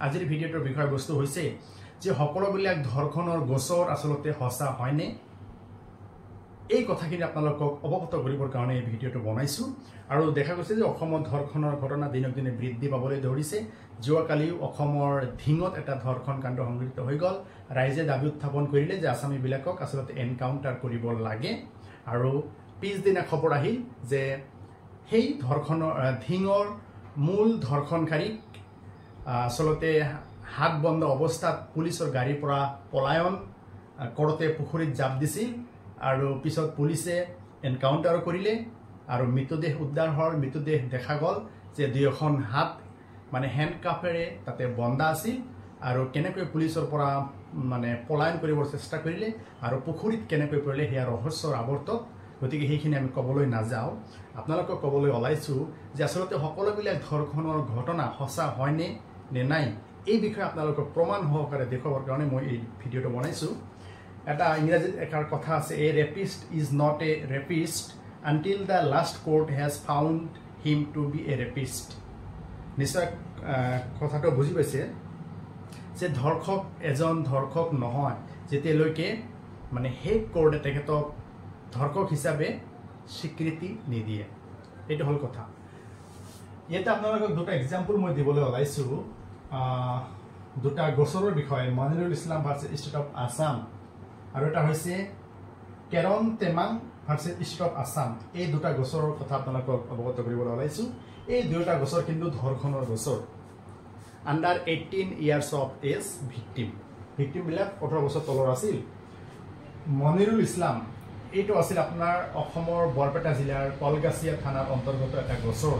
আজিৰ ভিডিঅ'টোৰ বিষয়বস্তু হৈছে যে সকলোবিলাক ধৰ্ষণৰ গোচৰ আসলতে সঁচা হয়নে এই কথাখিনি আপোনালোকক অৱগত কৰিবৰ কাৰণে এই ভিডিঅ'টো বনাইছো আৰু দেখা গৈছে যে অসমত ধৰ্ষণৰ ঘটনা দিনক দিনে বৃদ্ধি পাবলৈ ধৰিছে যোৱাকালিও অসমৰ ধিঙত এটা ধৰ্ষণ কাণ্ড সংঘটিত হৈ গ'ল ৰাইজে দাবী উত্থাপন কৰিলে যে আসামীবিলাকক আসলতে এনকাউণ্টাৰ কৰিব লাগে আৰু পিছদিনা খবৰ আহিল যে সেই ধৰ্ষণৰ ধিঙৰ মূল ধৰ্ষণকাৰীক আসলতে হাত বন্ধ অৱস্থাত পুলিচৰ গাড়ীৰ পৰা পলায়ন কৰতে পুখুৰীত জাপ দিছিল আৰু পিছত পুলিচে এনকাউণ্টাৰ কৰিলে আৰু মৃতদেহ উদ্ধাৰ হ'ল মৃতদেহ দেখা গ'ল যে দুয়োখন হাত মানে হেণ্ডকাফেৰে তাতে বন্ধা আছিল আৰু কেনেকৈ পুলিচৰ পৰা মানে পলায়ন কৰিবৰ চেষ্টা কৰিলে আৰু পুখুৰীত কেনেকৈ পৰিলে সেয়া ৰহস্যৰ আৱৰ্তত গতিকে সেইখিনি আমি ক'বলৈ নাযাওঁ আপোনালোকক ক'বলৈ ওলাইছোঁ যে আসলতে সকলোবিলাক ধৰ্ষণৰ ঘটনা সঁচা হয়নে নে নাই এই বিষয়ে আপোনালোকক প্ৰমাণ সহকাৰে দেখুৱাবৰ কাৰণে মই এই ভিডিঅ'টো বনাইছোঁ এটা ইংৰাজীত এষাৰ কথা আছে a rapist is not a rapist until the last court has found him to be a rapist নিশ্চয় কথাটো বুজি পাইছে যে ধৰ্ষক এজন ধৰ্ষক নহয় যেতিয়ালৈকে মানে সেই কোৰ্টে তেখেতক ধৰ্ষক হিচাপে স্বীকৃতি নিদিয়ে এইটো হ'ল কথা ইয়াতে আপোনালোকক দুটা এক্সাম্পল মই দিবলৈ ওলাইছোঁ দুটা গোচৰৰ বিষয়ে Monirul Islam versus state of Assam আৰু এটা হৈছে কেৰন টেমাং ভাৰ্চেছ ষ্টেট অফ আছাম এই দুটা গোচৰৰ কথা আপোনালোকক অৱগত কৰিবলৈ ওলাইছোঁ এই দুয়োটা গোচৰ কিন্তু ধৰ্ষণৰ গোচৰ আণ্ডাৰ 18 ইয়াৰ্ছ অফ এজ ভিক্টিমবিলাক 18 বছৰ তলৰ আছিল মনিৰুল ইছলাম এইটো আছিল আপোনাৰ অসমৰ বৰপেটা জিলাৰ কলগাছিয়া থানাৰ অন্তৰ্গত এটা গোচৰ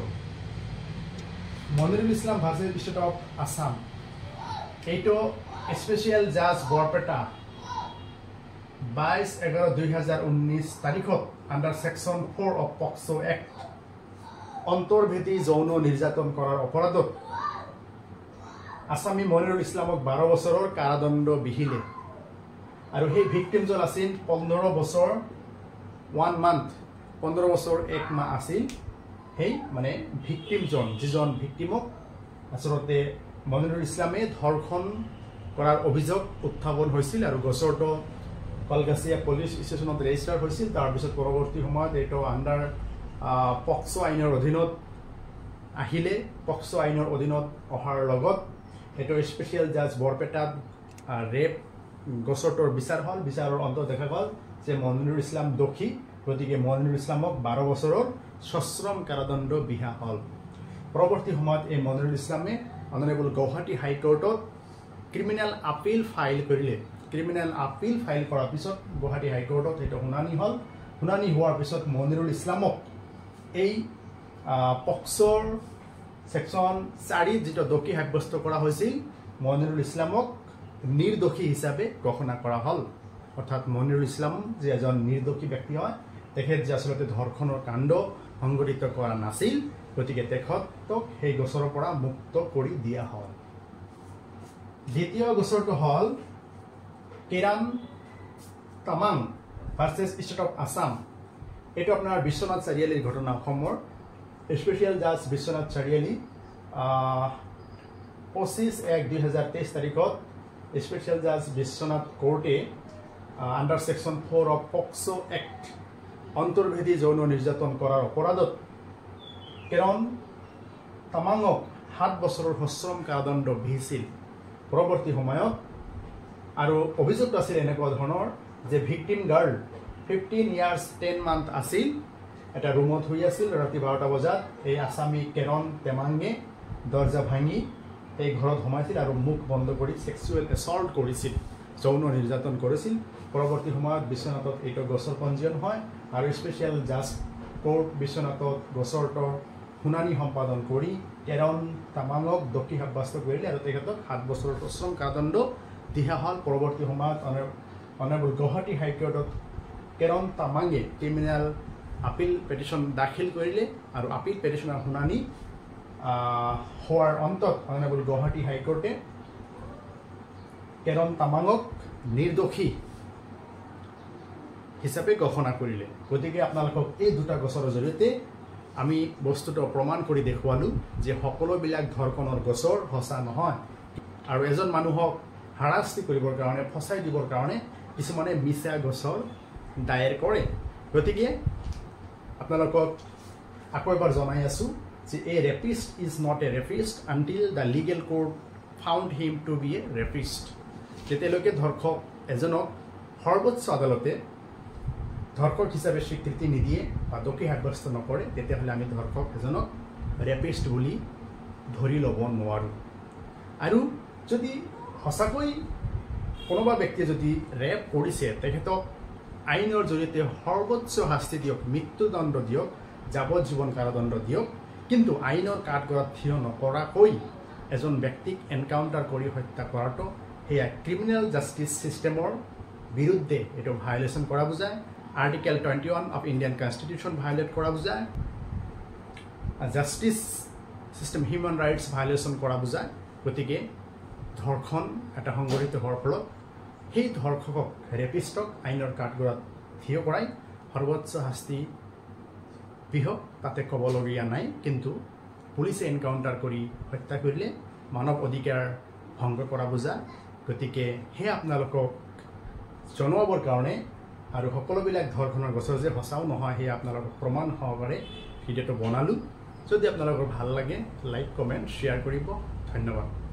Manirul Islam versus state of Assam এইটো স্পেচিয়েল জাজ বৰপেটা 22/11/2019 তাৰিখত under section 4 of POCSO act অন্তৰ্ভেদী যৌন নিৰ্যাতন কৰাৰ অপৰাধত আসামী মনিৰুল ইছলামক 12 বছৰৰ কাৰাদণ্ড বিহিলে আৰু সেই ভিক্টিমজন আছিল 15 বছৰ 1 মান্থ 15 বছৰ 1 মাহ আছিল সেই মানে ভিক্টিমজন যিজন ভিক্টিমক আসলতে মনিৰুল ইছলামে ধৰ্ষণ কৰাৰ অভিযোগ উত্থাপন হৈছিল আৰু গোচৰটো কলগাছিয়া পুলিচ ষ্টেচনত ৰেজিষ্টাৰ হৈছিল তাৰপিছত পৰৱৰ্তী সময়ত এইটো আণ্ডাৰ পক্সো আইনৰ অধীনত আহিলে পক্সো আইনৰ অধীনত অহাৰ লগত এইটো স্পেচিয়েল জাজ বৰপেটাত ৰেপ গোচৰটোৰ বিচাৰ হ'ল বিচাৰৰ অন্তত দেখা গ'ল যে মনিৰুল ইছলাম দোষী গতিকে মনিৰুল ইছলামক 12 বছৰৰ সশ্ৰম কাৰাদণ্ড বিহা হ'ল পৰৱৰ্তী সময়ত এই মনিৰুল ইছলামে অনাৰেবল গুৱাহাটী হাইকোৰ্টত ক্ৰিমিনেল আপিল ফাইল কৰিলে ক্ৰিমিনেল আপিল ফাইল কৰাৰ পিছত গুৱাহাটী হাইকোৰ্টত এইটো শুনানি হ'ল শুনানি হোৱাৰ পিছত মনিৰুল ইছলামক এই পক্সোৰ ছেকশ্যন 4 যিটো দোষী সাব্যস্ত কৰা হৈছিল মনিৰুল ইছলামক নিৰ্দোষী হিচাপে ঘোষণা কৰা হ'ল অৰ্থাৎ মনিৰুল ইছলাম যে এজন নিৰ্দোষী ব্যক্তি হয় তেখেত যে আসলতে ধৰ্ষণৰ কাণ্ড সংঘটিত কৰা নাছিল গতিকে তেখেতক সেই গোচৰৰ পৰা মুক্ত কৰি দিয়া হ'ল দ্বিতীয় গোচৰটো হ'ল Keran Tamang versus state of Assam এইটো আপোনাৰ বিশ্বনাথ চাৰিআলিৰ ঘটনা অসমৰ স্পেচিয়েল জাজ বিশ্বনাথ চাৰিআলি 25/1/2023 তাৰিখত স্পেচিয়েল জাজ বিশ্বনাথ কোৰ্টে under section 4 of POCSO act অন্তৰ্ভেদী যৌন নিৰ্যাতন কৰাৰ অপৰাধত কেৰন তামাঙক 7 বছৰৰ সশ্ৰম কাৰাদণ্ড বিহিছিল পৰৱৰ্তী সময়ত আৰু অভিযোগ আছিল এনেকুৱা ধৰণৰ যে ভিক্টিম গাৰ্ল 15 ইয়াৰ্ছ 10 মান্থ আছিল এটা ৰুমত হৈ আছিল ৰাতি 12টা বজাত এই আসামী কেৰন টেমাঙে দৰ্জা ভাঙি এই ঘৰত সোমাইছিল আৰু মুখ বন্ধ কৰি সেক্সুৱেল এছল্ট কৰিছিল যৌন নিৰ্যাতন কৰিছিল পৰৱৰ্তী সময়ত বিশ্বনাথত এইটো গোচৰ পঞ্জীয়ন হয় আৰু স্পেচিয়েল জাজ কোৰ্ট বিশ্বনাথত গোচৰটোৰ শুনানি সম্পাদন কৰি কেৰন তামাঙক দোষী সাব্যস্ত কৰিলে আৰু তেখেতক 7 বছৰৰ সশ্ৰম কাৰাদণ্ড দিয়া হ'ল পৰৱৰ্তী সময়ত অনাৰেবল গুৱাহাটী হাইকোৰ্টত কেৰন তামাঙে ক্ৰিমিনেল আপিল পেটিশ্যন দাখিল কৰিলে আৰু আপিল পেটিশ্যনৰ শুনানি হোৱাৰ অন্তত অনাৰেবল গুৱাহাটী হাইকোৰ্টে কেৰন তামাঙক নিৰ্দোষী হিচাপে ঘোষণা কৰিলে গতিকে আপোনালোকক এই দুটা গোচৰৰ জৰিয়তে আমি বস্তুটো প্ৰমাণ কৰি দেখুৱালোঁ যে সকলোবিলাক ধৰ্ষণৰ গোচৰ সঁচা নহয় আৰু এজন মানুহক হাৰাশাস্তি কৰিবৰ কাৰণে ফচাই দিবৰ কাৰণে কিছুমানে মিছা গোচৰ দায়েৰ কৰে গতিকে আপোনালোকক আকৌ এবাৰ জনাই আছোঁ যে a rapist is not a rapist until the legal court found him to be a rapist যেতিয়ালৈকে ধৰ্ষক এজনক সৰ্বোচ্চ আদালতে ধৰ্ষক হিচাপে স্বীকৃতি নিদিয়ে বা দোষী সাব্যস্ত নকৰে তেতিয়াহ'লে আমি ধৰ্ষক এজনক ৰেপিষ্ট বুলি ধৰি ল'ব নোৱাৰোঁ আৰু যদি সঁচাকৈ কোনোবা ব্যক্তিয়ে যদি ৰেপ কৰিছে তেখেতক আইনৰ জৰিয়তে সৰ্বোচ্চ শাস্তি দিয়ক মৃত্যুদণ্ড দিয়ক যাৱজ্জীৱন কাৰাদণ্ড দিয়ক কিন্তু আইনৰ কাঠগড়াত থিয় নকৰাকৈ এজন ব্যক্তিক এনকাউণ্টাৰ কৰি হত্যা কৰাটো সেয়া ক্ৰিমিনেল জাষ্টিচ ছিষ্টেমৰ বিৰুদ্ধে এইটো ভায়োলেশ্যন কৰা বুজায় article 21 of Indian constitution violate কৰা বুজায় justice system human rights violation কৰা বুজায় গতিকে ধৰ্ষণ এটা সংঘটিত হোৱাৰ ফলত সেই ধৰ্ষকক ৰেপিষ্টক আইনৰ কাঠগড়াত থিয় কৰাই সৰ্বোচ্চ শাস্তি বিহক তাতে ক'বলগীয়া নাই কিন্তু পুলিচে এনকাউণ্টাৰ কৰি হত্যা কৰিলে মানৱ অধিকাৰ ভংগ কৰা বুজা গতিকে সেয়া আপোনালোকক জনাবৰ কাৰণে আৰু সকলোবিলাক ধৰ্ষণৰ গোচৰ যে সঁচাও নহয় সেয়া আপোনালোকক প্ৰমাণ সহকাৰে ভিডিঅ'টো বনালোঁ যদি আপোনালোকৰ ভাল লাগে লাইক কমেণ্ট শ্বেয়াৰ কৰিব ধন্যবাদ